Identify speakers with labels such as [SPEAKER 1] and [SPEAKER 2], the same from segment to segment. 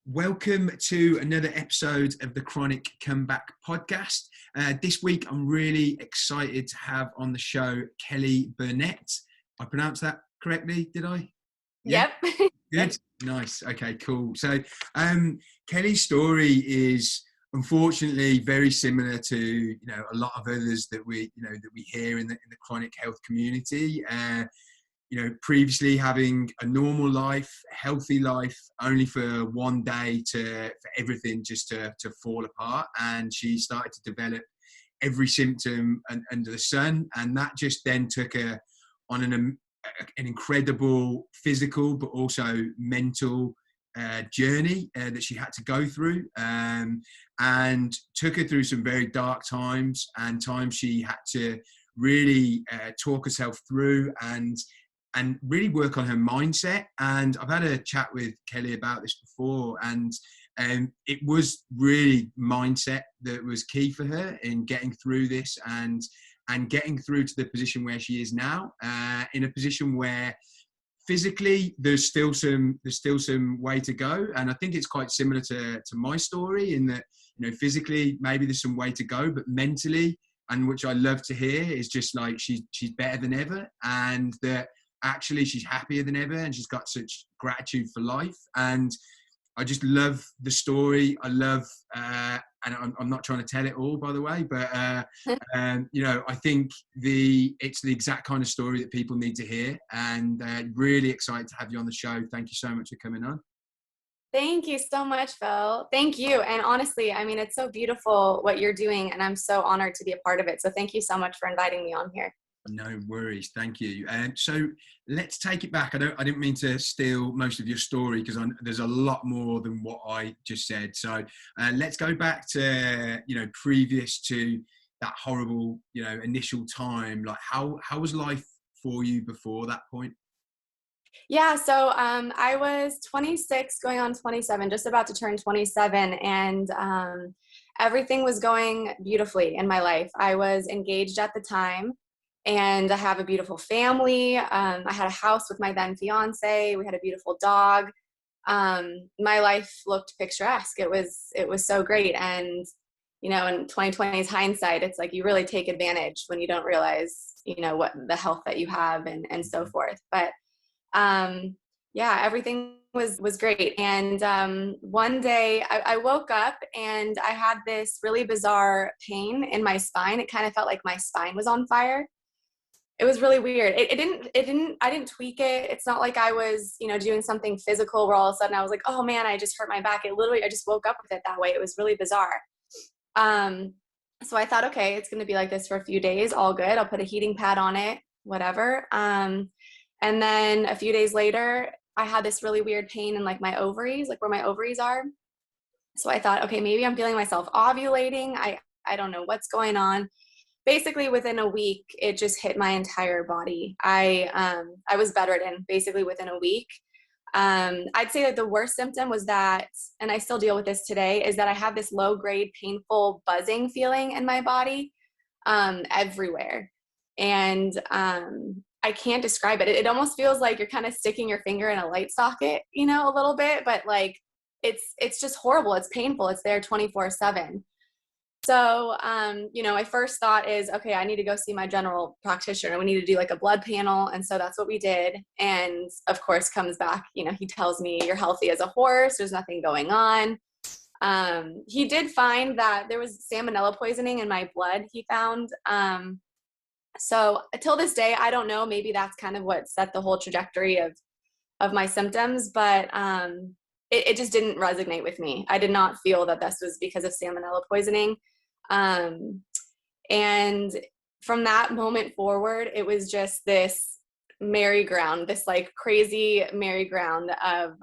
[SPEAKER 1] Welcome to another episode of the Chronic Comeback podcast. This week, I'm really excited to have on the show Kelly Burnett. I pronounced that correctly, did I?
[SPEAKER 2] Yeah?
[SPEAKER 1] Yep.
[SPEAKER 2] Good.
[SPEAKER 1] Good. Nice. Okay, cool. So Kelly's story is unfortunately very similar to a lot of others that we hear in the chronic health community. Previously having a normal life, healthy life, only for one day for everything just to fall apart. And she started to develop every symptom under the sun. And that just then took her on an incredible physical, but also mental journey that she had to go through, and took her through some very dark times and times she had to really talk herself through and really work on her mindset. And I've had a chat with Kelly about this before, and it was really mindset that was key for her in getting through this and getting through to the position where she is now, in a position where physically there's still some way to go. And I think it's quite similar to my story in that, physically maybe there's some way to go, but mentally, and which I love to hear, is just like she's better than ever, and that actually she's happier than ever, and she's got such gratitude for life. And I just love the story. I love, and I'm not trying to tell it all, by the way, but I think it's the exact kind of story that people need to hear. And really excited to have you on the show. Thank you so much for coming on.
[SPEAKER 2] Thank you so much, Phil. Thank you. And honestly, I mean, it's so beautiful what you're doing, and I'm so honored to be a part of it. So thank you so much for inviting me on here.
[SPEAKER 1] No worries, thank you. So let's take it back. I didn't mean to steal most of your story, because there's a lot more than what I just said. So let's go back to previous to that horrible initial time. Like how was life for you before that point?
[SPEAKER 2] Yeah, so I was 26 going on 27, just about to turn 27, and everything was going beautifully in my life. I was engaged at the time, and I have a beautiful family. I had a house with my then-fiance. We had a beautiful dog. My life looked picturesque. It was so great. And, in 2020's hindsight, it's like you really take advantage when you don't realize, what the health that you have and so forth. But yeah, everything was great. And one day I woke up and I had this really bizarre pain in my spine. It kind of felt like my spine was on fire. It was really weird. I didn't tweak it. It's not like I was, doing something physical where all of a sudden I was like, oh man, I just hurt my back. I just woke up with it that way. It was really bizarre. So I thought, okay, it's going to be like this for a few days. All good. I'll put a heating pad on it, whatever. And then a few days later, I had this really weird pain in like my ovaries, like where my ovaries are. So I thought, okay, maybe I'm feeling myself ovulating. I don't know what's going on. Basically within a week, it just hit my entire body. I was bedridden basically within a week. I'd say that the worst symptom was that, and I still deal with this today, is that I have this low grade painful buzzing feeling in my body, everywhere. And I can't describe it. It almost feels like you're kind of sticking your finger in a light socket, a little bit, but like it's just horrible. It's painful. It's there 24/7. So, my first thought is, okay, I need to go see my general practitioner. We need to do like a blood panel. And so that's what we did. And of course comes back, he tells me you're healthy as a horse. There's nothing going on. He did find that there was salmonella poisoning in my blood, he found. So until this day, I don't know, maybe that's kind of what set the whole trajectory of my symptoms, but it just didn't resonate with me. I did not feel that this was because of salmonella poisoning. And from that moment forward, it was just this merry-go-round, this like crazy merry-go-round of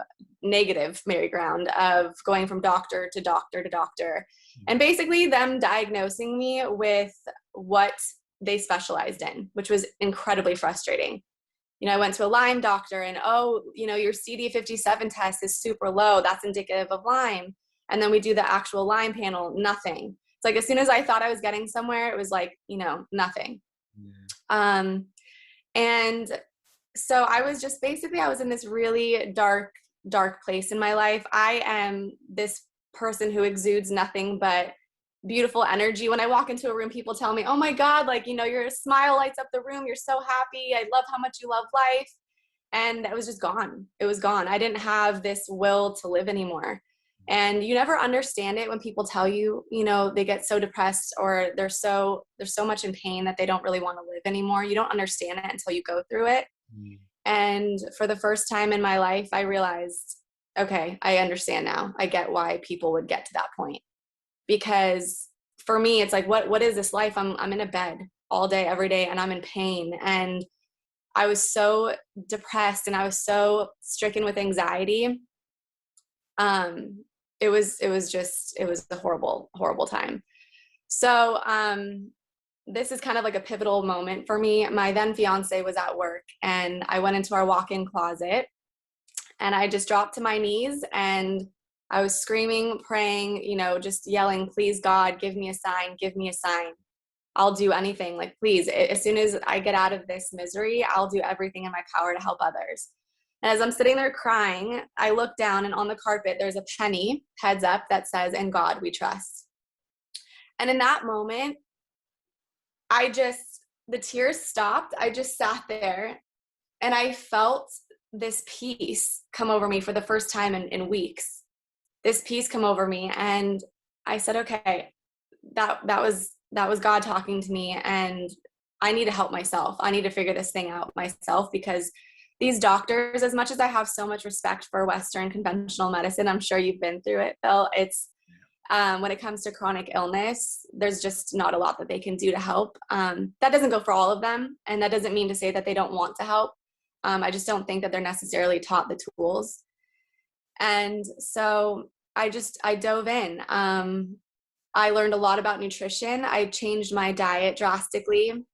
[SPEAKER 2] negative merry-go-round of going from doctor to doctor to doctor, and basically them diagnosing me with what they specialized in, which was incredibly frustrating. I went to a Lyme doctor and, your CD57 test is super low. That's indicative of Lyme. And then we do the actual Lyme panel, nothing. It's like, as soon as I thought I was getting somewhere, it was like, nothing. Yeah. And so I was in this really dark dark place in my life. I am this person who exudes nothing but beautiful energy. When I walk into a room, people tell me, oh my God, like, you know, your smile lights up the room. You're so happy. I love how much you love life. And it was just gone. It was gone. I didn't have this will to live anymore. And you never understand it when people tell you, you know, they get so depressed or they're so much in pain that they don't really want to live anymore. You don't understand it until you go through it. Mm. And for the first time in my life, I realized, okay, I understand now. I get why people would get to that point. Because for me, it's like, what is this life? I'm in a bed all day, every day, and I'm in pain. And I was so depressed and I was so stricken with anxiety. It was a horrible, horrible time. So, this is kind of like a pivotal moment for me. My then fiance was at work and I went into our walk-in closet and I just dropped to my knees and I was screaming, praying, you know, just yelling, please God, give me a sign, give me a sign. I'll do anything. Like, please, as soon as I get out of this misery, I'll do everything in my power to help others. And as I'm sitting there crying, I look down and on the carpet, there's a penny, heads up, that says, "In God we trust." And in that moment, the tears stopped. I just sat there and I felt this peace come over me for the first time in weeks. This peace come over me. And I said, okay, that was God talking to me, and I need to help myself. I need to figure this thing out myself, because these doctors, as much as I have so much respect for Western conventional medicine, I'm sure you've been through it, Phil, it's when it comes to chronic illness, there's just not a lot that they can do to help. That doesn't go for all of them, and that doesn't mean to say that they don't want to help. I just don't think that they're necessarily taught the tools. And so I dove in. I learned a lot about nutrition. I changed my diet drastically.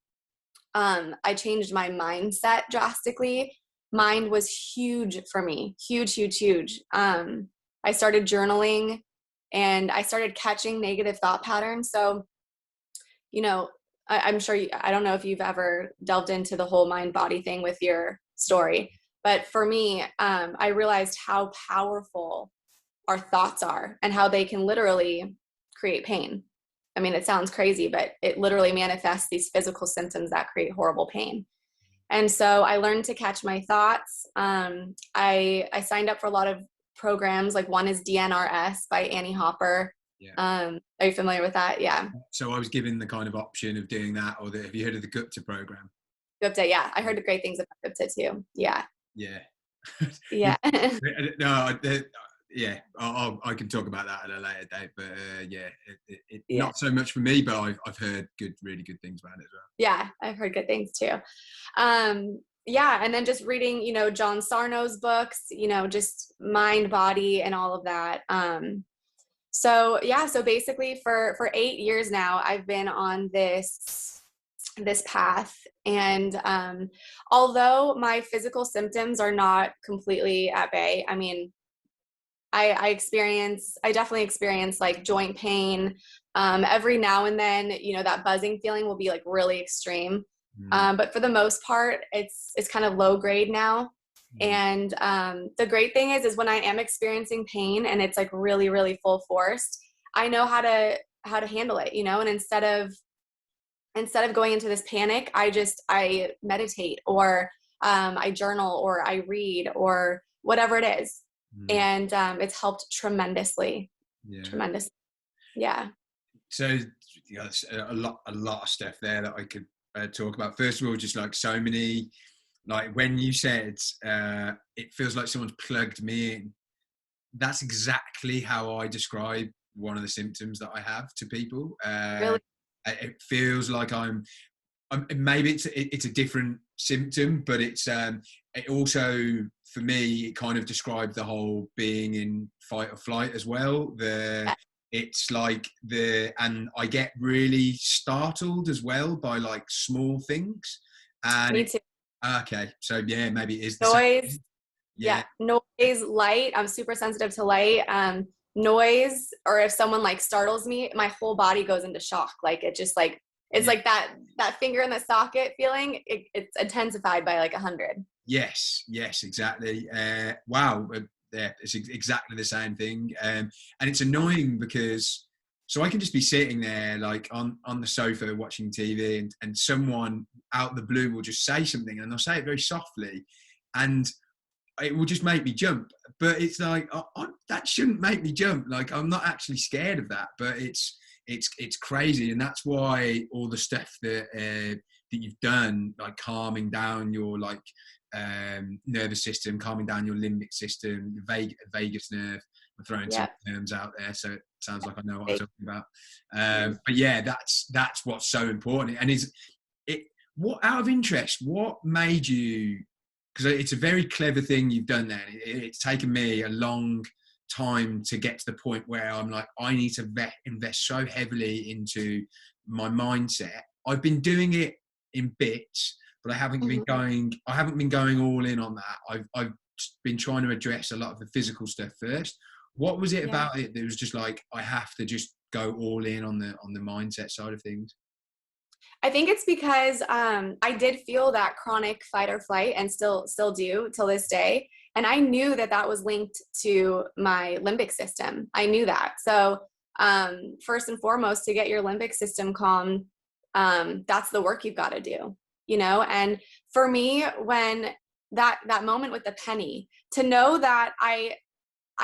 [SPEAKER 2] I changed my mindset drastically. Mind was huge for me. Huge, huge, huge. I started journaling and I started catching negative thought patterns. So, you know, I'm sure I don't know if you've ever delved into the whole mind body thing with your story, but for me, I realized how powerful our thoughts are and how they can literally create pain. I mean, it sounds crazy, but it literally manifests these physical symptoms that create horrible pain. And so I learned to catch my thoughts. I signed up for a lot of programs. Like one is DNRS by Annie Hopper.
[SPEAKER 1] Yeah.
[SPEAKER 2] Are you familiar with that? Yeah.
[SPEAKER 1] So I was given the kind of option of doing that, or have you heard of the Gupta program?
[SPEAKER 2] Gupta, yeah. I heard great things about Gupta too. Yeah.
[SPEAKER 1] Yeah.
[SPEAKER 2] Yeah.
[SPEAKER 1] No, yeah, I can talk about that at a later date, but yeah, not so much for me, but I've heard really good things about it as well.
[SPEAKER 2] Yeah, I've heard good things too. Yeah, and then just reading, you know, John Sarno's books, you know, just mind, body, and all of that. So basically for 8 years now, I've been on this path, and although my physical symptoms are not completely at bay, I mean, I definitely experience like joint pain. Every now and then, you know, that buzzing feeling will be like really extreme. But for the most part, it's kind of low grade now. And the great thing is when I am experiencing pain and it's like really, really full force, I know how to handle it, you know, and instead of going into this panic, I meditate, or I journal, or I read, or whatever it is. And it's helped tremendously. Tremendously. Yeah.
[SPEAKER 1] So a lot of stuff there that I could talk about. First of all, just like so many, like when you said it feels like someone's plugged me in, that's exactly how I describe one of the symptoms that I have to people.
[SPEAKER 2] Really?
[SPEAKER 1] It feels like maybe it's a different symptom, but it also, for me, it kind of described the whole being in fight or flight as well. It's like and I get really startled as well by like small things. And
[SPEAKER 2] me too.
[SPEAKER 1] Okay, so yeah, maybe it is the
[SPEAKER 2] noise.
[SPEAKER 1] same.
[SPEAKER 2] Yeah, noise, light. I'm super sensitive to light. Noise, or if someone like startles me, my whole body goes into shock. Like it just like it's like that finger in the socket feeling. It's intensified by like 100.
[SPEAKER 1] Yes, exactly. Wow, yeah, it's exactly the same thing. And it's annoying because, so I can just be sitting there like on the sofa watching TV, and someone out the blue will just say something, and they'll say it very softly, and it will just make me jump. But it's like, that shouldn't make me jump. Like, I'm not actually scared of that, but it's crazy. And that's why all the stuff that you've done, like calming down your like nervous system, calming down your limbic system, your vagus nerve. I'm throwing some terms out there, so it sounds like I know what I'm talking about. But yeah, that's what's so important. And what, out of interest, what made you, because it's a very clever thing you've done there. It's taken me a long time to get to the point where I'm like, I need to invest so heavily into my mindset. I've been doing it in bits, but I haven't been going all in on that. I've been trying to address a lot of the physical stuff first. What was it about it that was just like, I have to just go all in on the mindset side of things?
[SPEAKER 2] I think it's because I did feel that chronic fight or flight, and still do till this day. And I knew that was linked to my limbic system. I knew that. So first and foremost, to get your limbic system calm, that's the work you've got to do, you know? And for me, when that moment with the penny, to know that I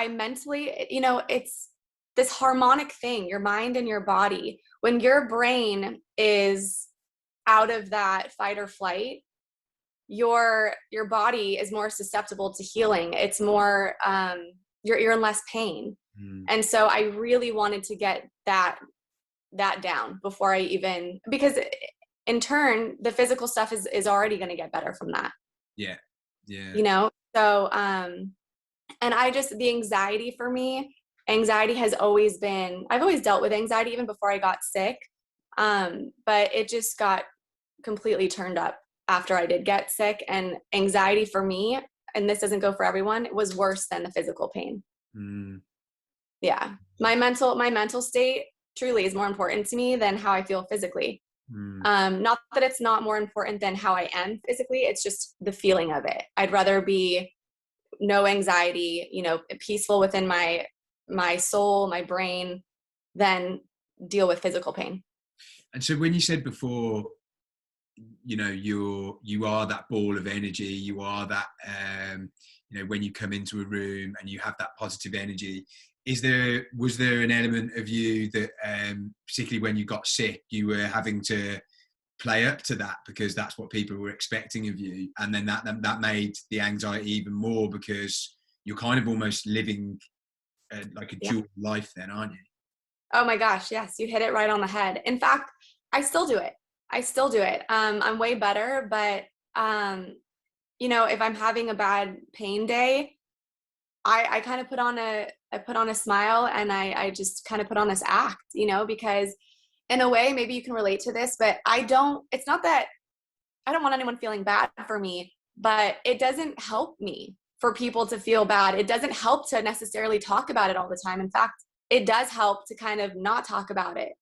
[SPEAKER 2] mentally, you know, it's this harmonic thing, your mind and your body. When your brain is out of that fight or flight, your body is more susceptible to healing. It's more, you're in less pain. And so I really wanted to get that down before I even, because in turn, the physical stuff is already going to get better from that.
[SPEAKER 1] Yeah.
[SPEAKER 2] You know? So, and the anxiety for me, anxiety has always been, I've always dealt with anxiety even before I got sick. But it just got completely turned up after I did get sick. And anxiety for me, and this doesn't go for everyone, it was worse than the physical pain. Yeah. My mental state truly is more important to me than how I feel physically. Not that it's not more important than how I am physically. It's just the feeling of it. I'd rather be no anxiety, you know, peaceful within my soul, my brain, than deal with physical pain.
[SPEAKER 1] And so when you said before, you know, you are that ball of energy, you are that, you know, when you come into a room and you have that positive energy, was there an element of you that, particularly when you got sick, you were having to play up to that because that's what people were expecting of you, and then that made the anxiety even more because you're kind of almost living like a dual life then, aren't you?
[SPEAKER 2] Oh my gosh, yes, you hit it right on the head. In fact, I still do it. I'm way better, but you know, if I'm having a bad pain day, I kind of put on a smile, and I just kind of put on this act, you know, because in a way, maybe you can relate to this, but it's not that I don't want anyone feeling bad for me, but it doesn't help me for people to feel bad. It doesn't help to necessarily talk about it all the time. In fact, it does help to kind of not talk about it.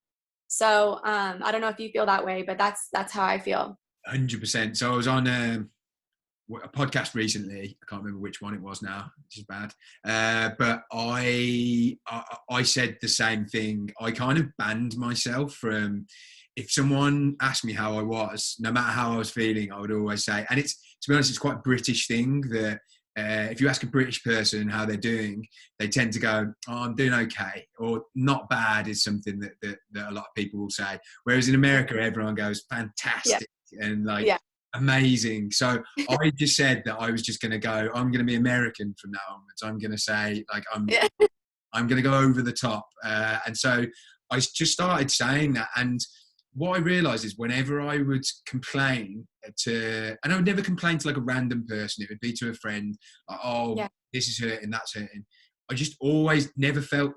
[SPEAKER 2] So I don't know if you feel that way, but that's how I feel.
[SPEAKER 1] 100%. So I was on a podcast recently. I can't remember which one it was now, which is bad. But I said the same thing. I kind of banned myself from, if someone asked me how I was, no matter how I was feeling, I would always say, and it's, to be honest, it's quite a British thing that if you ask a British person how they're doing, they tend to go, oh, I'm doing okay, or not bad is something that a lot of people will say. Whereas in America, everyone goes fantastic and like amazing. So I just said that I was just going to go, I'm going to be American from now onwards. I'm going to say like, I'm going to go over the top. And so I just started saying that. And what I realized is whenever I would complain and I would never complain to like a random person, it would be to a friend, like, oh, this is hurting, that's hurting. I just always never felt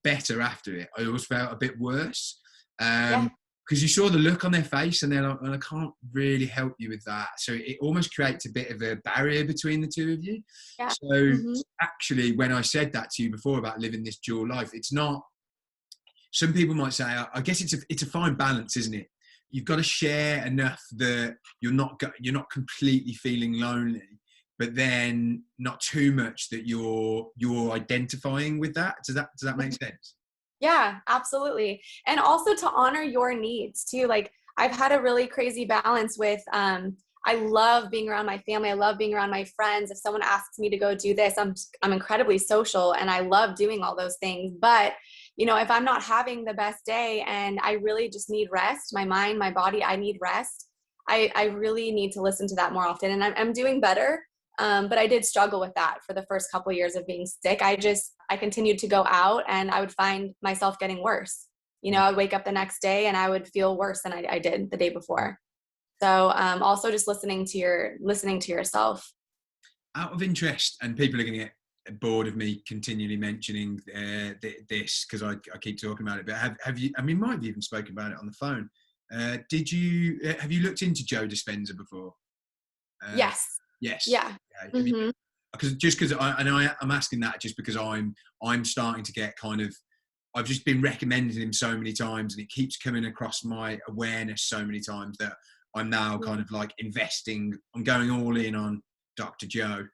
[SPEAKER 1] better after it. I always felt a bit worse. Because you saw the look on their face and they're like, well, I can't really help you with that. So it almost creates a bit of a barrier between the two of you. Yeah. So actually, when I said that to you before about living this dual life, it's not, some people might say, I guess it's a fine balance, isn't it? You've got to share enough that you're not completely feeling lonely, but then not too much that you're identifying with that. Does that make sense?
[SPEAKER 2] Yeah, absolutely. And also to honor your needs too. Like I've had a really crazy balance with, I love being around my family. I love being around my friends. If someone asks me to go do this, I'm incredibly social and I love doing all those things. But, you know, if I'm not having the best day and I really just need rest, my mind, my body, I need rest. I really need to listen to that more often. And I'm doing better. But I did struggle with that for the first couple of years of being sick. I continued to go out and I would find myself getting worse. You know, I'd wake up the next day and I would feel worse than I did the day before. So also just listening to yourself.
[SPEAKER 1] Out of interest, and people are going to get bored of me continually mentioning this because I keep talking about it, but have you, I mean, might have even spoken about it on the phone. Have you looked into Joe Dispenza before?
[SPEAKER 2] Yes.
[SPEAKER 1] Yes.
[SPEAKER 2] Yeah. Mm-hmm.
[SPEAKER 1] Because I'm asking that just because I'm starting to get kind of, I've just been recommending him so many times and it keeps coming across my awareness so many times that I'm now kind of like I'm going all in on Dr. Joe.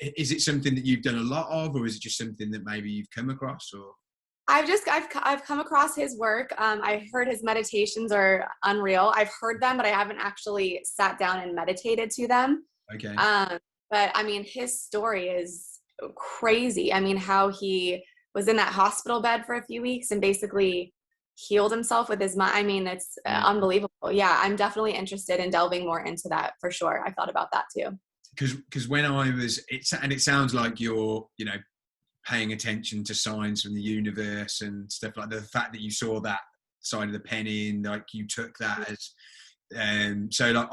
[SPEAKER 1] Is it something that you've done a lot of, or is it just something that maybe you've come across? Or
[SPEAKER 2] I've come across his work. I heard his meditations are unreal. I've heard them, but I haven't actually sat down and meditated to them.
[SPEAKER 1] Okay.
[SPEAKER 2] But I mean, his story is crazy. I mean, how he was in that hospital bed for a few weeks and basically healed himself with his mind. I mean, it's unbelievable. Yeah, I'm definitely interested in delving more into that for sure. I thought about that too.
[SPEAKER 1] Because when it sounds like you're, you know, paying attention to signs from the universe and stuff like that. The fact that you saw that side of the penny and like you took that as, so like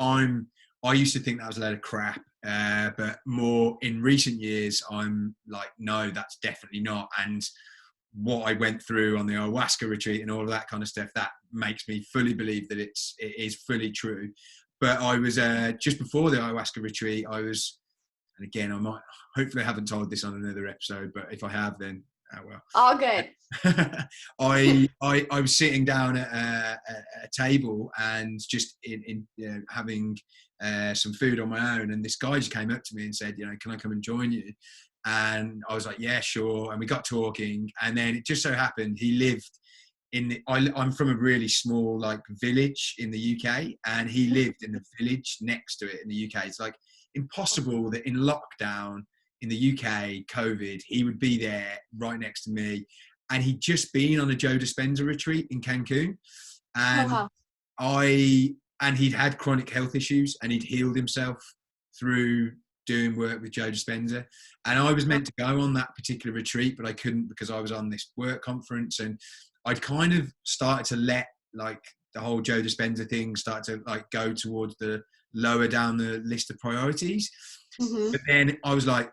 [SPEAKER 1] I used to think that was a load of crap, but more in recent years, I'm like, no, that's definitely not. And what I went through on the ayahuasca retreat and all of that kind of stuff, that makes me fully believe that it is fully true. But I was just before the ayahuasca retreat, and again, hopefully I haven't told this on another episode, but if I have, then well.
[SPEAKER 2] All good.
[SPEAKER 1] I was sitting down at a table and just in you know, having some food on my own, and this guy just came up to me and said, you know, can I come and join you? And I was like, yeah, sure. And we got talking, and then it just so happened he lived I'm from a really small like village in the UK, and he lived in the village next to it in the UK. It's like impossible that in lockdown in the UK, COVID, he would be there right next to me. And he'd just been on a Joe Dispenza retreat in Cancun. And and he'd had chronic health issues and he'd healed himself through doing work with Joe Dispenza. And I was meant to go on that particular retreat, but I couldn't because I was on this work conference, and I'd kind of started to let like the whole Joe Dispenza thing start to like go towards the lower down the list of priorities. Mm-hmm. But then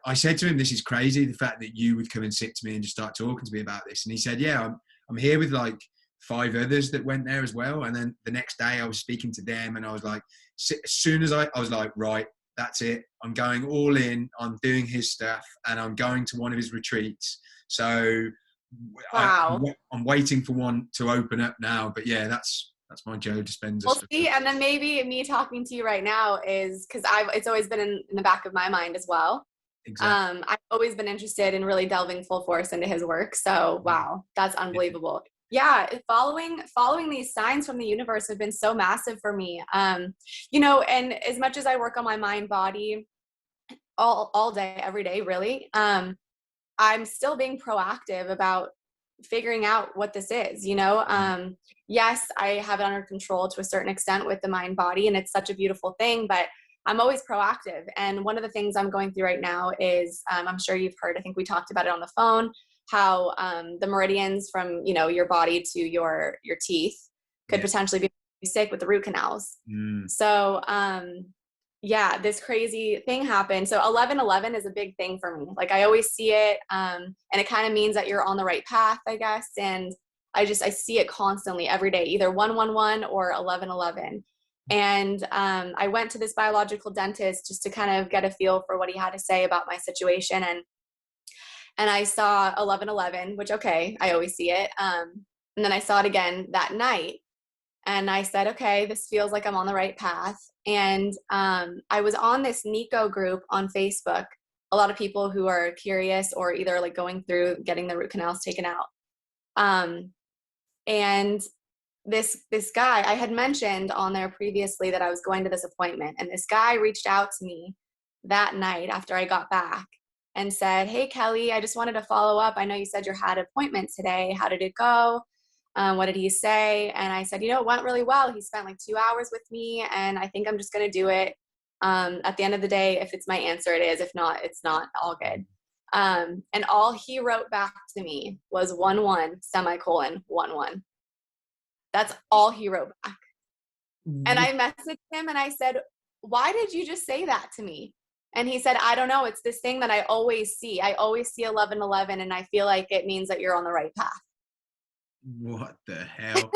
[SPEAKER 1] I said to him, this is crazy, the fact that you would come and sit to me and just start talking to me about this. And he said, yeah, I'm here with like 5 others that went there as well. And then the next day I was speaking to them, and I was like, as soon as I was like, right, that's it. I'm going all in. I'm doing his stuff, and I'm going to one of his retreats. So
[SPEAKER 2] wow.
[SPEAKER 1] I'm waiting for one to open up now. But yeah, that's my Joe Dispenza.
[SPEAKER 2] We'll see. And then maybe me talking to you right now is because it's always been in the back of my mind as well. Exactly. I've always been interested in really delving full force into his work. So wow, that's unbelievable. Yeah, following these signs from the universe have been so massive for me. You know, and as much as I work on my mind, body, all day, every day, really, I'm still being proactive about figuring out what this is, you know. Yes, I have it under control to a certain extent with the mind body, and it's such a beautiful thing, but I'm always proactive. And one of the things I'm going through right now is, I'm sure you've heard, I think we talked about it on the phone, how the meridians from, you know, your body to your teeth could potentially be sick with the root canals. So yeah, this crazy thing happened. So 11/11 is a big thing for me. Like I always see it, and it kind of means that you're on the right path, I guess. And I see it constantly every day, either 111 or 11/11. And I went to this biological dentist just to kind of get a feel for what he had to say about my situation. And I saw 11/11, which, okay, I always see it. And then I saw it again that night. And I said, okay, this feels like I'm on the right path. And I was on this Nico group on Facebook, a lot of people who are curious or either like going through getting the root canals taken out. And this guy, I had mentioned on there previously that I was going to this appointment, and this guy reached out to me that night after I got back and said, hey, Kelly, I just wanted to follow up. I know you said you had an appointment today. How did it go? What did he say? And I said, it went really well. He spent like 2 hours with me, and I think I'm just going to do it. At the end of the day, if it's my answer, it is. If not, it's not. All good. And all he wrote back to me was 1-1, semicolon, 1-1. That's all he wrote back. And I messaged him and I said, why did you just say that to me? And he said, I don't know. It's this thing that I always see. I always see 11-11, and I feel like it means that you're on the right path.
[SPEAKER 1] What the hell?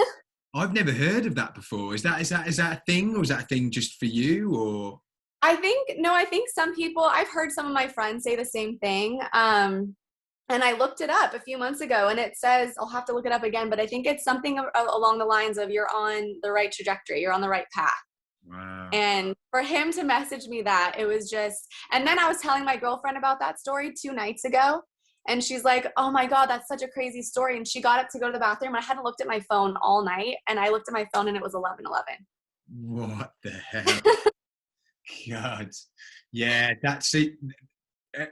[SPEAKER 1] I've never heard of that before. Is that a thing, or is that a thing just for you, or?
[SPEAKER 2] I think some people, I've heard some of my friends say the same thing. And I looked it up a few months ago, and it says, I'll have to look it up again, but I think it's something along the lines of you're on the right trajectory. You're on the right path.
[SPEAKER 1] Wow.
[SPEAKER 2] And for him to message me that, it was just, and then I was telling my girlfriend about that story 2 nights ago. And she's like, oh my God, that's such a crazy story. And she got up to go to the bathroom. I hadn't looked at my phone all night. And I looked at my phone and it was 11-11.
[SPEAKER 1] What the hell? God. Yeah, that's it.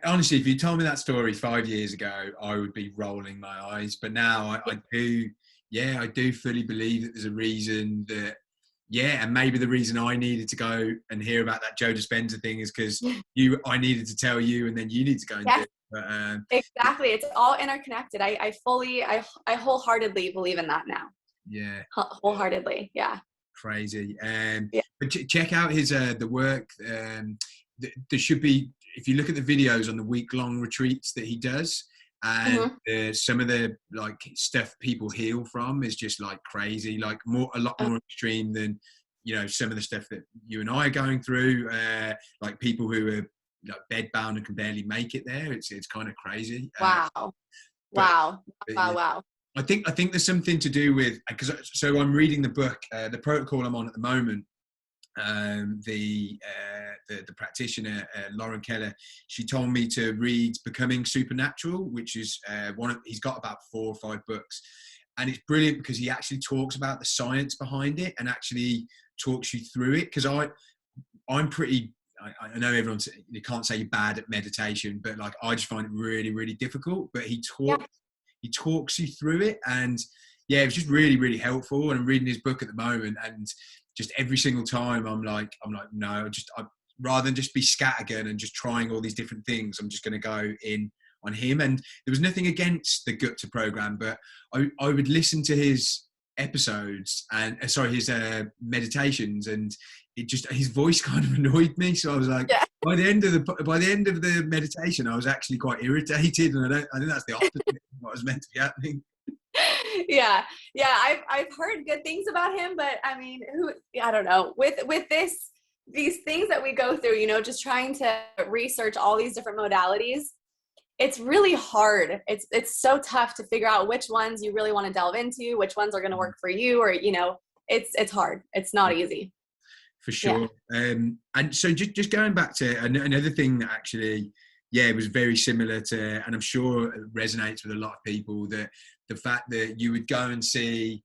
[SPEAKER 1] Honestly, if you told me that story 5 years ago, I would be rolling my eyes. But now I do fully believe that there's a reason that, and maybe the reason I needed to go and hear about that Joe Dispenza thing is because I needed to tell you, and then you need to go and do it. But,
[SPEAKER 2] exactly. It's all interconnected. I wholeheartedly believe in that now.
[SPEAKER 1] Yeah.
[SPEAKER 2] Wholeheartedly. Yeah.
[SPEAKER 1] Crazy. But check out his the work. There should be, if you look at the videos on the week-long retreats that he does, and some of the like stuff people heal from is just like crazy, like a lot more extreme than some of the stuff that you and I are going through. Like people who are like bedbound and can barely make it there. It's kind of crazy.
[SPEAKER 2] Wow.
[SPEAKER 1] I think there's something to do with, because so I'm reading the book, the protocol I'm on at the moment. The practitioner, Lauren Keller, she told me to read Becoming Supernatural, which is he's got about 4 or 5 books, and it's brilliant because he actually talks about the science behind it and actually talks you through it. Because I'm pretty, I know everyone, you can't say you're bad at meditation, but like I just find it really, really difficult. But he talks you through it, and it was just really, really helpful. And I'm reading his book at the moment, and just every single time I'm like, no, rather than just be scattergun and just trying all these different things, I'm just going to go in on him. And there was nothing against the Gupta program, but I would listen to his episodes and his meditations, and it just, his voice kind of annoyed me. So I was like, by the end of the meditation, I was actually quite irritated, and I think that's the opposite of what was meant to be happening.
[SPEAKER 2] Yeah. I've heard good things about him, but I mean, I don't know, with these things that we go through, just trying to research all these different modalities, it's really hard. It's so tough to figure out which ones you really want to delve into, which ones are going to work for you, or, it's hard. It's not easy.
[SPEAKER 1] For sure. Yeah. And so just going back to another thing that actually, it was very similar to, and I'm sure it resonates with a lot of people, that the fact that you would go and see,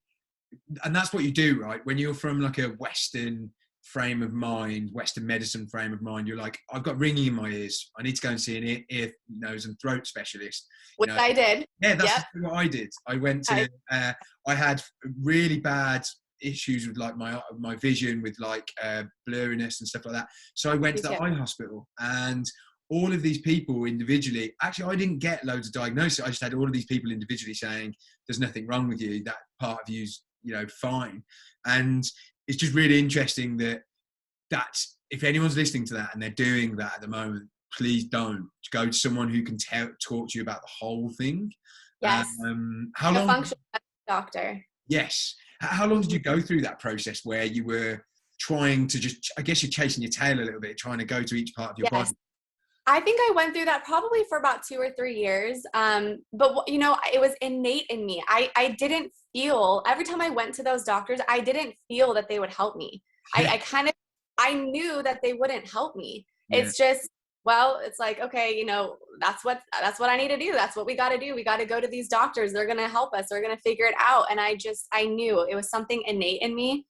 [SPEAKER 1] and that's what you do, right? When you're from like a Western frame of mind, Western medicine frame of mind, you're like, I've got ringing in my ears. I need to go and see an ear, nose and throat specialist.
[SPEAKER 2] Which I did.
[SPEAKER 1] Yeah, that's what I did. I went to, I had really bad issues with like my vision, with like blurriness and stuff like that. So I went to the eye hospital, and all of these people individually, actually I didn't get loads of diagnosis. I just had all of these people individually saying, there's nothing wrong with you. That part of you's, fine. And it's just really interesting that's, if anyone's listening to that and they're doing that at the moment, please don't go to someone who can talk to you about the whole thing.
[SPEAKER 2] Yes.
[SPEAKER 1] How long?
[SPEAKER 2] Functional doctor.
[SPEAKER 1] Yes. How long did you go through that process where you were trying to just, I guess you're chasing your tail a little bit, trying to go to each part of your body?
[SPEAKER 2] I think I went through that probably for about 2 or 3 years. But you know, it was innate in me. I didn't feel every time I went to those doctors, I didn't feel that they would help me. I kind of, I knew that they wouldn't help me.
[SPEAKER 1] Yeah.
[SPEAKER 2] It's just, well, it's like, okay, you know, that's what I need to do. That's what we got to do. We got to go to these doctors. They're going to help us. They're going to figure it out. And I knew it was something innate in me.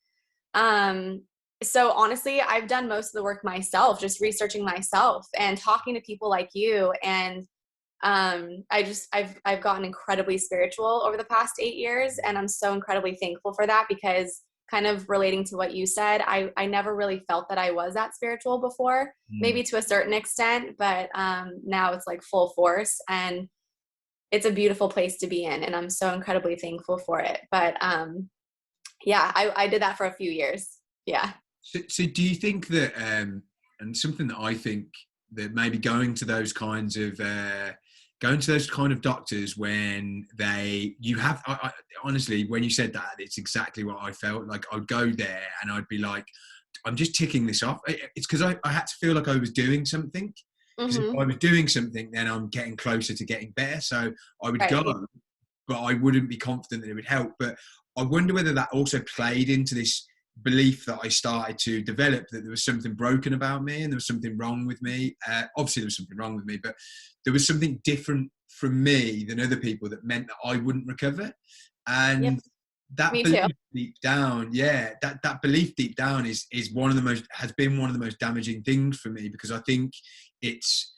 [SPEAKER 2] Um, so honestly, I've done most of the work myself, just researching myself and talking to people like you. And I've gotten incredibly spiritual over the past 8 years, and I'm so incredibly thankful for that, because kind of relating to what you said, I never really felt that I was that spiritual before,
[SPEAKER 1] Mm.
[SPEAKER 2] maybe to a certain extent, but now it's like full force, and it's a beautiful place to be in, and I'm so incredibly thankful for it. But yeah, I did that for a few years. Yeah.
[SPEAKER 1] So do you think that, and something that I think that maybe going to those kind of doctors when honestly, when you said that, it's exactly what I felt like. I'd go there and I'd be like, I'm just ticking this off. It's because I had to feel like I was doing something. Because if
[SPEAKER 2] Mm-hmm.
[SPEAKER 1] I was doing something, then I'm getting closer to getting better. So I would
[SPEAKER 2] Right.
[SPEAKER 1] go, but I wouldn't be confident that it would help. But I wonder whether that also played into this belief that I started to develop, that there was something broken about me and there was something wrong with me. Obviously, there was something wrong with me, but there was something different from me than other people that meant that I wouldn't recover.
[SPEAKER 2] Yep.
[SPEAKER 1] And that
[SPEAKER 2] Me too.
[SPEAKER 1] belief deep down, yeah, that belief deep down has been one of the most damaging things for me, because I think it's,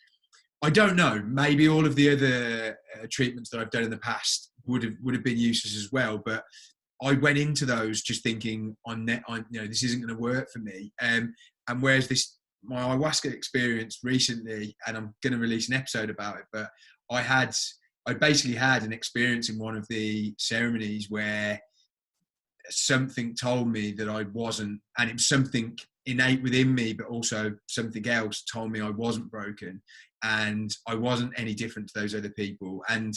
[SPEAKER 1] I don't know, maybe all of the other treatments that I've done in the past would have been useless as well, but I went into those just thinking this isn't going to work for me. And whereas my ayahuasca experience recently, and I'm going to release an episode about it, but I basically had an experience in one of the ceremonies where something told me that I wasn't, and it was something innate within me, but also something else told me I wasn't broken and I wasn't any different to those other people. And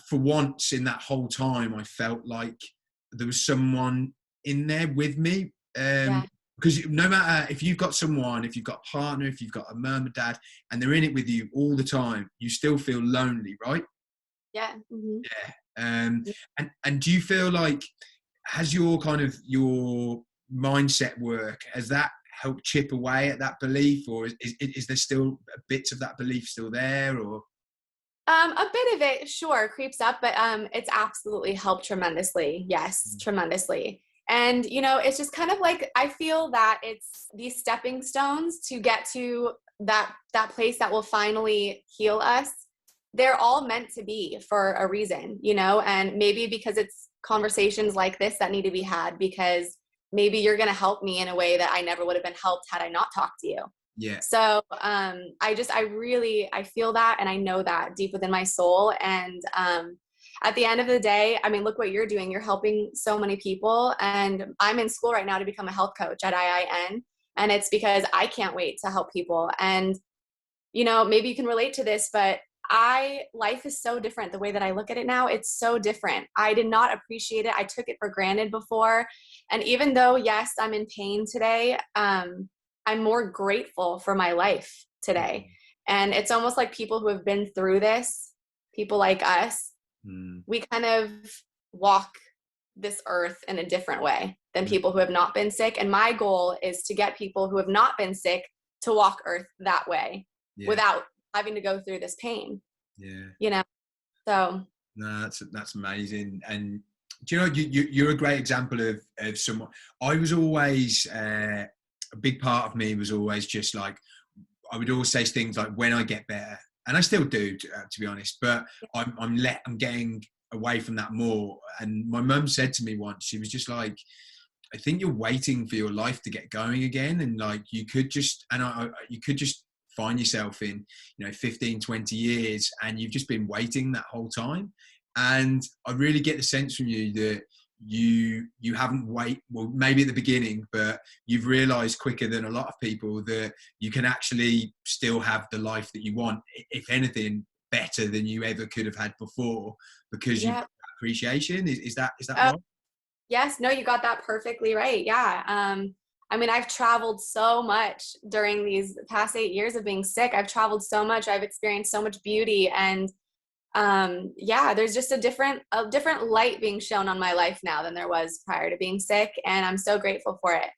[SPEAKER 1] for once in that whole time, I felt like there was someone in there with me.
[SPEAKER 2] Yeah.
[SPEAKER 1] Because no matter if you've got someone, if you've got a partner, if you've got a mum, a dad, and they're in it with you all the time, you still feel lonely, right?
[SPEAKER 2] Yeah. Mm-hmm.
[SPEAKER 1] Yeah. And do you feel like, has your mindset work, has that helped chip away at that belief, or is there still bits of that belief still there, or?
[SPEAKER 2] A bit of it, sure, creeps up, but it's absolutely helped tremendously. Yes, tremendously. And you know, it's just kind of like I feel that it's these stepping stones to get to that place that will finally heal us. They're all meant to be for a reason, you know, and maybe because it's conversations like this that need to be had, because maybe you're going to help me in a way that I never would have been helped had I not talked to you.
[SPEAKER 1] Yeah.
[SPEAKER 2] So I feel that, and I know that deep within my soul. And at the end of the day, I mean, look what you're doing. You're helping so many people, and I'm in school right now to become a health coach at IIN, and it's because I can't wait to help people. And you know, maybe you can relate to this, but life is so different. The way that I look at it now, it's so different. I did not appreciate it. I took it for granted before. And even though, yes, I'm in pain today, I'm more grateful for my life today. And it's almost like people who have been through this, people like us,
[SPEAKER 1] Mm.
[SPEAKER 2] we kind of walk this earth in a different way than people who have not been sick. And my goal is to get people who have not been sick to walk earth that way,
[SPEAKER 1] Yeah.
[SPEAKER 2] without having to go through this pain.
[SPEAKER 1] Yeah.
[SPEAKER 2] You know, so.
[SPEAKER 1] No, that's amazing. And do you know, you're a great example of someone. I was always, a big part of me was always just like, I would always say things like, when I get better, and I still do, to be honest, but I'm getting away from that more. And my mum said to me once, she was just like, I think you're waiting for your life to get going again. And like, you could just find yourself in, 15, 20 years, and you've just been waiting that whole time. And I really get the sense from you that you haven't well, maybe at the beginning, but you've realized quicker than a lot of people that you can actually still have the life that you want, if anything better than you ever could have had before, because you've
[SPEAKER 2] Yeah.
[SPEAKER 1] got that appreciation. Is that
[SPEAKER 2] Oh,
[SPEAKER 1] right?
[SPEAKER 2] yes. No, you got that perfectly right. Yeah. I mean, I've traveled so much during these past 8 years of being sick. I've traveled so much. I've experienced so much beauty, and yeah, there's just a different light being shown on my life now than there was prior to being sick, and I'm so grateful for it.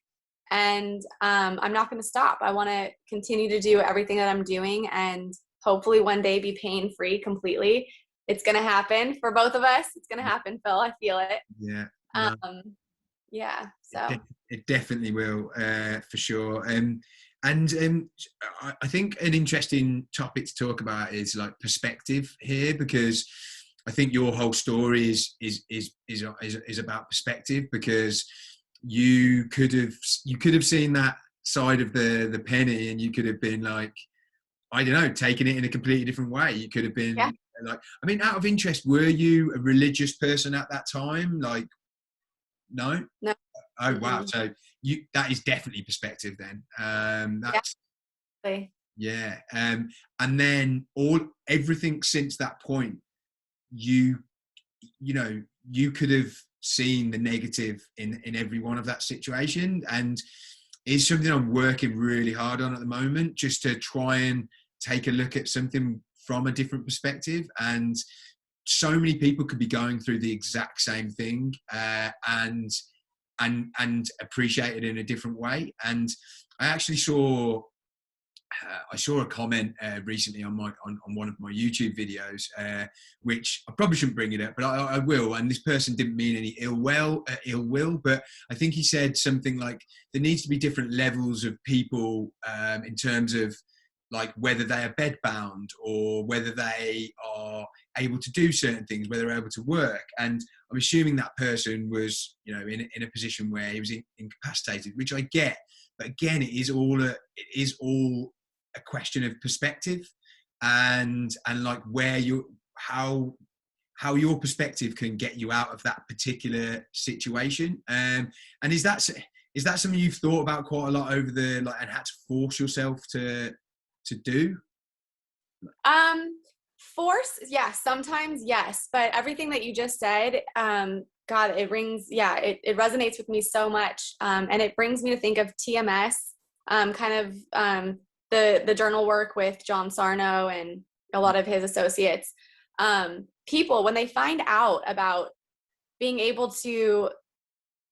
[SPEAKER 2] And I'm not going to stop. I want to continue to do everything that I'm doing, and hopefully one day be pain free completely. It's going to happen for both of us. It's going to happen, Phil. I feel it.
[SPEAKER 1] Yeah. No.
[SPEAKER 2] Um, yeah.
[SPEAKER 1] It,
[SPEAKER 2] So
[SPEAKER 1] it definitely will, for sure. And I think an interesting topic to talk about is like perspective here, because I think your whole story is about perspective, because you could have seen that side of the penny, and you could have been like, I don't know, taking it in a completely different way. You could have been
[SPEAKER 2] yeah.
[SPEAKER 1] like, I mean, out of interest, were you a religious person at that time? Like, no?
[SPEAKER 2] No.
[SPEAKER 1] Oh, wow.
[SPEAKER 2] Mm-mm.
[SPEAKER 1] So that is definitely perspective then.
[SPEAKER 2] Yeah.
[SPEAKER 1] That's,
[SPEAKER 2] Exactly.
[SPEAKER 1] yeah. And then everything since that point, you know, you could have seen the negative in every one of that situation. And it's something I'm working really hard on at the moment, just to try and take a look at something from a different perspective. And so many people could be going through the exact same thing, and appreciate it in a different way. And I actually saw a comment recently on one of my YouTube videos, which I probably shouldn't bring it up, but I will. And this person didn't mean any ill will, but I think he said something like, there needs to be different levels of people, in terms of like whether they are bedbound or whether they are able to do certain things, whether they're able to work. And I'm assuming that person was, you know, in a position where he was incapacitated, which I get. But again, it is all a question of perspective, and like where how your perspective can get you out of that particular situation. And is that something you've thought about quite a lot over and had to force yourself to do?
[SPEAKER 2] Force, yeah, sometimes yes, but everything that you just said, God, it rings, yeah, it resonates with me so much. And it brings me to think of TMS, kind of the journal work with John Sarno and a lot of his associates. People, when they find out about being able to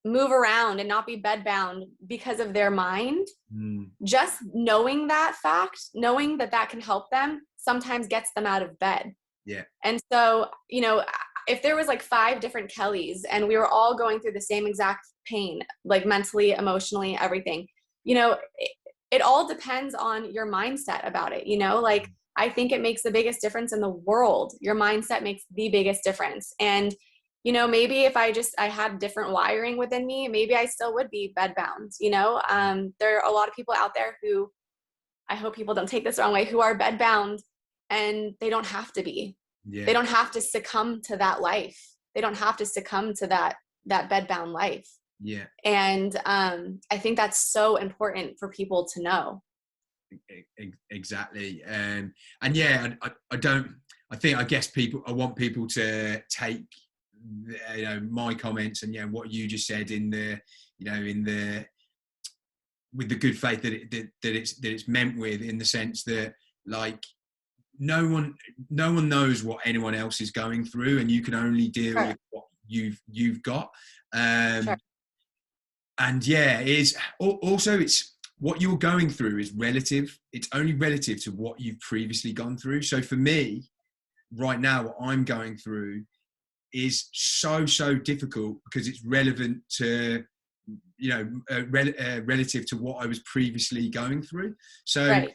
[SPEAKER 2] move around and not be bedbound because of their mind, just knowing that fact, knowing that that can help them, sometimes gets them out of bed.
[SPEAKER 1] Yeah.
[SPEAKER 2] And so, you know, if there was like 5 different Kellys and we were all going through the same exact pain, like mentally, emotionally, everything, you know, it all depends on your mindset about it. You know, like I think it makes the biggest difference in the world. Your mindset makes the biggest difference. And you know, maybe if I had different wiring within me, maybe I still would be bedbound. You know, there are a lot of people out there who, I hope people don't take this the wrong way, who are bedbound, and they don't have to be.
[SPEAKER 1] Yeah.
[SPEAKER 2] They don't have to succumb to that life. They don't have to succumb to that bedbound life.
[SPEAKER 1] Yeah.
[SPEAKER 2] And I think that's so important for people to know.
[SPEAKER 1] Exactly. And yeah, I guess I want people to take, you know, my comments and, yeah, what you just said with the good faith that it's meant with, in the sense that, like, no one knows what anyone else is going through, and you can only deal with what you've got.
[SPEAKER 2] Sure.
[SPEAKER 1] And yeah, it's what you're going through is relative. It's only relative to what you've previously gone through. So for me right now, what I'm going through is so difficult because it's relevant to, you know, relative to what I was previously going through. So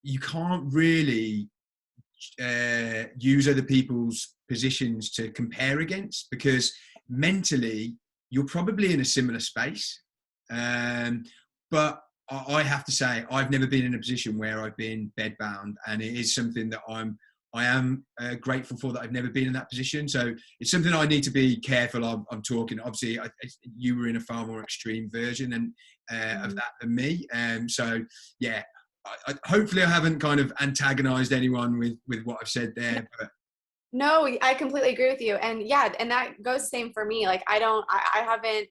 [SPEAKER 1] you can't really use other people's positions to compare against, because mentally you're probably in a similar space. But I have to say, I've never been in a position where I've been bedbound, and it is something that I am grateful for, that I've never been in that position. So it's something I need to be careful of. I'm talking, obviously, you were in a far more extreme version of that than me. So yeah, hopefully I haven't kind of antagonized anyone with what I've said there. But
[SPEAKER 2] no, I completely agree with you. And yeah, and that goes the same for me. Like I haven't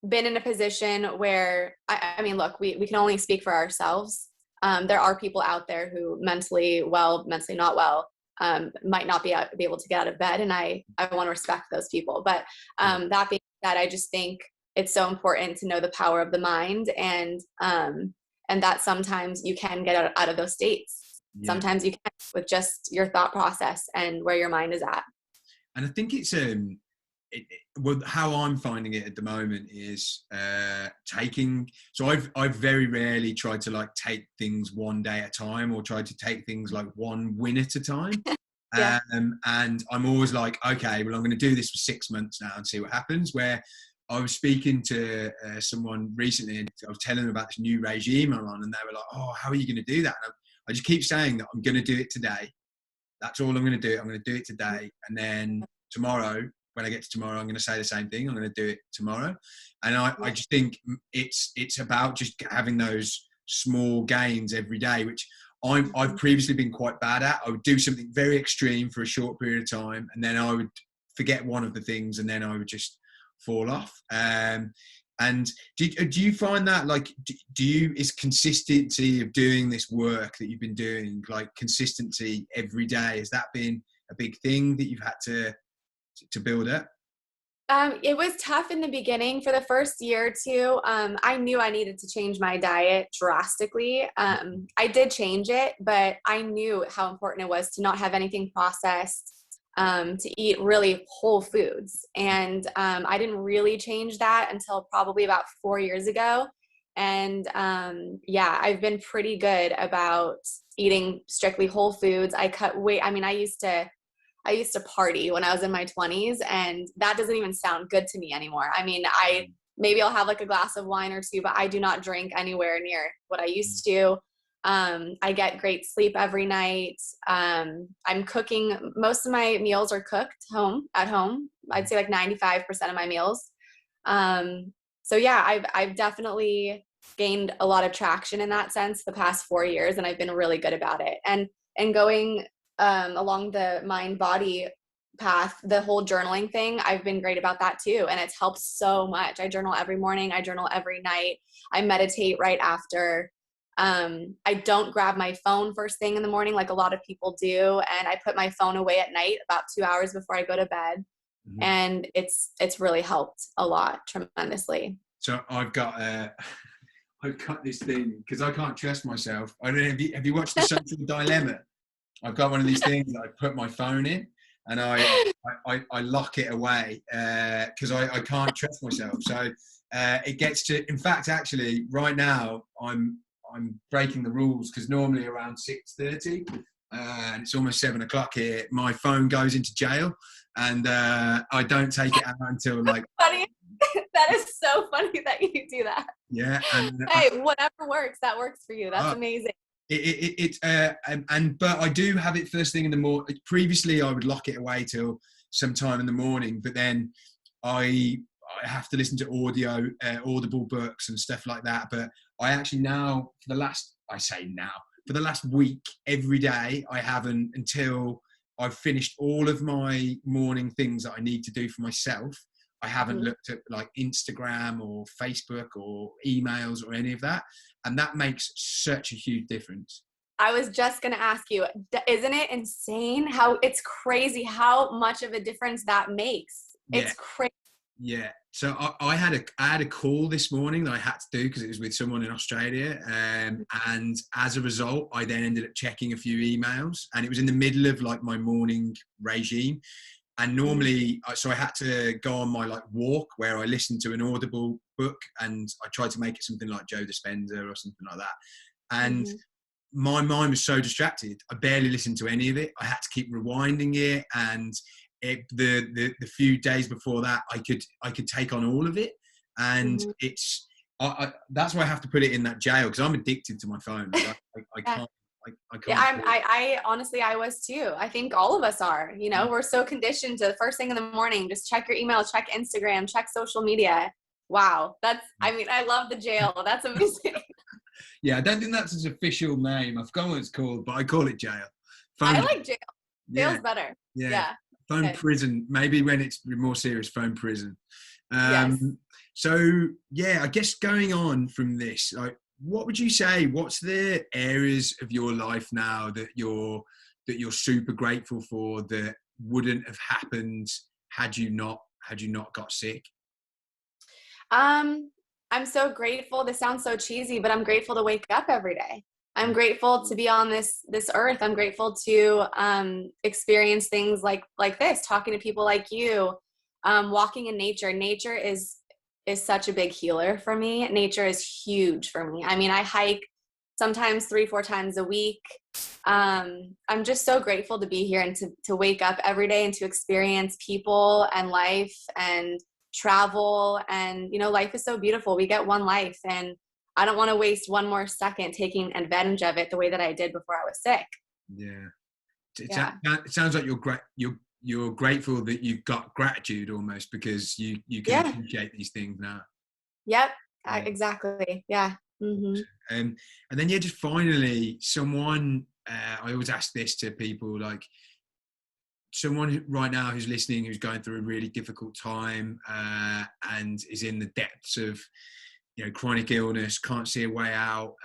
[SPEAKER 2] been in a position where, I mean, look, we can only speak for ourselves. There are people out there who mentally well, mentally not well, might not be able to get out of bed. And I want to respect those people. But that being said, I just think it's so important to know the power of the mind, and that sometimes you can get out of those states. Yeah. Sometimes you can, with just your thought process and where your mind is at.
[SPEAKER 1] And I think it's well, how I'm finding it at the moment is taking. So I've very rarely tried to like take things one day at a time, or tried to take things like one win at a time. Yeah. And I'm always like, okay, well, I'm going to do this for 6 months now and see what happens. Where I was speaking to someone recently, and I was telling them about this new regime I'm on, and they were like, oh, how are you going to do that? And I just keep saying that I'm going to do it today. That's all I'm going to do. I'm going to do it today. And then tomorrow, when I get to tomorrow, I'm going to say the same thing. I'm going to do it tomorrow. And I just think it's about just having those small gains every day, which I've previously been quite bad at. I would do something very extreme for a short period of time, and then I would forget one of the things, and then I would just fall off. And do you find that, like, is consistency of doing this work that you've been doing, like consistency every day, has that been a big thing that you've had to build up?
[SPEAKER 2] It was tough in the beginning. For the first year or two, I knew I needed to change my diet drastically. I did change it, but I knew how important it was to not have anything processed, to eat really whole foods. And I didn't really change that until probably about 4 years ago. And yeah, I've been pretty good about eating strictly whole foods. I cut weight. I mean, I used to party when I was in my 20s, and that doesn't even sound good to me anymore. I mean, maybe I'll have like a glass of wine or two, but I do not drink anywhere near what I used to. I get great sleep every night. I'm cooking. Most of my meals are cooked at home. I'd say like 95% of my meals. So yeah, I've definitely gained a lot of traction in that sense the past 4 years, and I've been really good about it. And going along the mind body path, the whole journaling thing, I've been great about that too. And it's helped so much. I journal every morning. I journal every night. I meditate right after. I don't grab my phone first thing in the morning like a lot of people do. And I put my phone away at night about 2 hours before I go to bed. Mm-hmm. And it's really helped a lot, tremendously.
[SPEAKER 1] So I've got this thing, because I can't trust myself. I don't know, have you watched The Social Dilemma? I've got one of these things that I put my phone in, and I lock it away because I can't trust myself. So it gets to, in fact, actually, right now I'm breaking the rules, because normally around 6:30, and it's almost 7 o'clock here, my phone goes into jail, and I don't take it out until like. Funny.
[SPEAKER 2] That is so funny that you do that.
[SPEAKER 1] Yeah. And,
[SPEAKER 2] hey, whatever works, that works for you. That's amazing.
[SPEAKER 1] But I do have it first thing in the morning. Previously, I would lock it away till sometime in the morning, but then I have to listen to audible books and stuff like that. But I actually now, for the last week, every day, I haven't, until I've finished all of my morning things that I need to do for myself. I haven't looked at like Instagram or Facebook or emails or any of that. And that makes such a huge difference.
[SPEAKER 2] I was just going to ask you, isn't it insane how it's crazy how much of a difference that makes? It's crazy.
[SPEAKER 1] Yeah. So I had a call this morning that I had to do because it was with someone in Australia. And as a result, I then ended up checking a few emails, and it was in the middle of like my morning regime. And normally, so I had to go on my like walk where I listened to an audible book, and I tried to make it something like Joe Dispenza or something like that. And my mind was so distracted, I barely listened to any of it. I had to keep rewinding it, and the few days before that, I could take on all of it. And it's that's why I have to put it in that jail, because I'm addicted to my phone. I can't.
[SPEAKER 2] Yeah, I honestly, I was too. I think all of us are, we're so conditioned to the first thing in the morning, just check your email, check Instagram, check social media. Wow. I love the jail. That's amazing.
[SPEAKER 1] Yeah. I don't think that's its official name. I forgot what it's called, but I call it jail.
[SPEAKER 2] I like jail. Jail's better.
[SPEAKER 1] Yeah. phone
[SPEAKER 2] Okay.
[SPEAKER 1] prison. Maybe when it's more serious, phone prison.
[SPEAKER 2] Yes.
[SPEAKER 1] So yeah, I guess going on from this, like, what would you say? What's the areas of your life now that you're super grateful for that wouldn't have happened had you not got sick?
[SPEAKER 2] Um, I'm so grateful. This sounds so cheesy, but I'm grateful to wake up every day. I'm grateful to be on this earth. I'm grateful to experience things like this, talking to people like you, walking in nature. Nature is such a big healer for me. Nature is huge for me. I mean, I hike sometimes 3-4 times a week. I'm just so grateful to be here and to wake up every day and to experience people and life and travel. And life is so beautiful. We get one life, and I don't want to waste one more second taking advantage of it the way that I did before I was sick.
[SPEAKER 1] Yeah.
[SPEAKER 2] Yeah.
[SPEAKER 1] It sounds like you're grateful that you've got gratitude almost, because you can
[SPEAKER 2] Yeah.
[SPEAKER 1] appreciate these things now.
[SPEAKER 2] Yep.
[SPEAKER 1] Yeah.
[SPEAKER 2] Exactly. Yeah. Hmm.
[SPEAKER 1] And then, yeah, just finally, someone, I always ask this to people, like someone right now who's listening, who's going through a really difficult time, and is in the depths of, chronic illness, can't see a way out.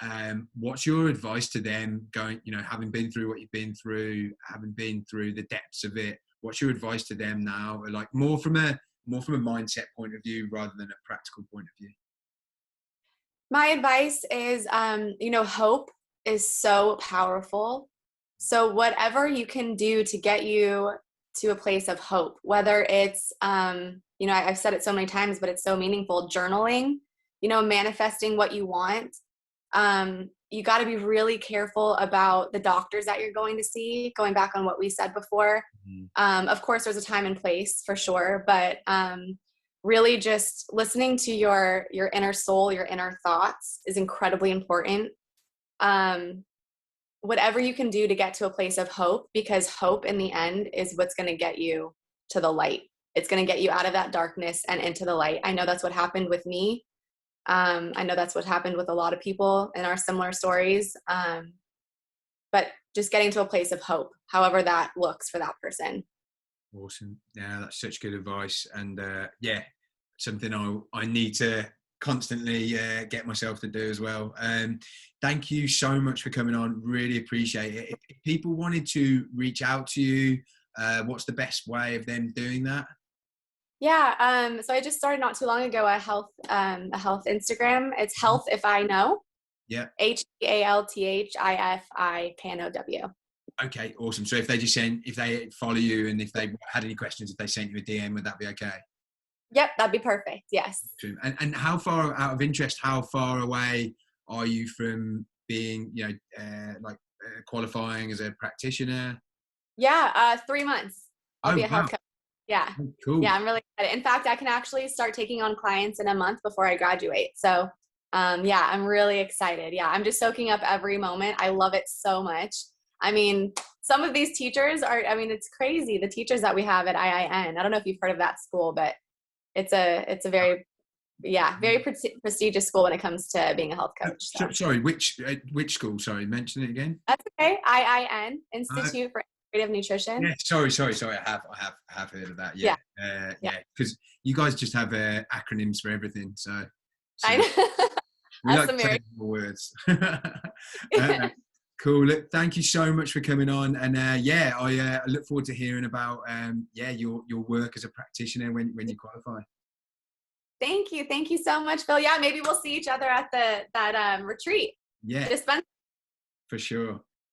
[SPEAKER 1] What's your advice to them going, having been through what you've been through, having been through the depths of it? What's your advice to them now? Like more from a mindset point of view rather than a practical point of view.
[SPEAKER 2] My advice is, hope is so powerful. So whatever you can do to get you to a place of hope, whether it's, I've said it so many times, but it's so meaningful, journaling, manifesting what you want. You got to be really careful about the doctors that you're going to see, going back on what we said before. Of course, there's a time and place for sure, but really just listening to your inner soul, your inner thoughts is incredibly important. Whatever you can do to get to a place of hope, because hope in the end is what's going to get you to the light. It's going to get you out of that darkness and into the light. I know that's what happened with me. I know that's what happened with a lot of people in our similar stories. But just getting to a place of hope, however that looks for that person.
[SPEAKER 1] Awesome. Yeah, that's such good advice. And yeah, something I need to constantly get myself to do as well. Thank you so much for coming on. Really appreciate it. If people wanted to reach out to you, what's the best way of them doing that?
[SPEAKER 2] Yeah. So I just started not too long ago a health Instagram. It's Health If I Know.
[SPEAKER 1] Yeah.
[SPEAKER 2] HEALTHIFI PANOW.
[SPEAKER 1] Okay, awesome. So if they follow you, and if they had any questions, if they sent you a DM, would that be okay?
[SPEAKER 2] Yep, that'd be perfect. Yes.
[SPEAKER 1] And how far, out of interest, how far away are you from being, qualifying as a practitioner?
[SPEAKER 2] Yeah, 3 months. I'll
[SPEAKER 1] Oh,
[SPEAKER 2] be a health
[SPEAKER 1] wow.
[SPEAKER 2] coach. Yeah.
[SPEAKER 1] Oh, cool.
[SPEAKER 2] Yeah, I'm really excited. In fact, I can actually start taking on clients in a month before I graduate. So, yeah, I'm really excited. Yeah, I'm just soaking up every moment. I love it so much. I mean, some of these teachers it's crazy. The teachers that we have at IIN. I don't know if you've heard of that school, but it's a very, very prestigious school when it comes to being a health coach. So.
[SPEAKER 1] Sorry, which school? Sorry, mention it again.
[SPEAKER 2] That's okay. IIN,
[SPEAKER 1] Uh,
[SPEAKER 2] Institute for Integrative Nutrition.
[SPEAKER 1] yeah, sorry. I have heard of that. Yeah,
[SPEAKER 2] Yeah.
[SPEAKER 1] yeah, because you guys just have acronyms for everything. So
[SPEAKER 2] I know.
[SPEAKER 1] we
[SPEAKER 2] Us
[SPEAKER 1] like to say
[SPEAKER 2] Americans.
[SPEAKER 1] more words. Cool. Look, thank you so much for coming on, and I look forward to hearing about your work as a practitioner when you qualify.
[SPEAKER 2] Thank you so much, Phil. Yeah, maybe we'll see each other at that retreat.
[SPEAKER 1] Yeah,
[SPEAKER 2] Dispenza.
[SPEAKER 1] for sure.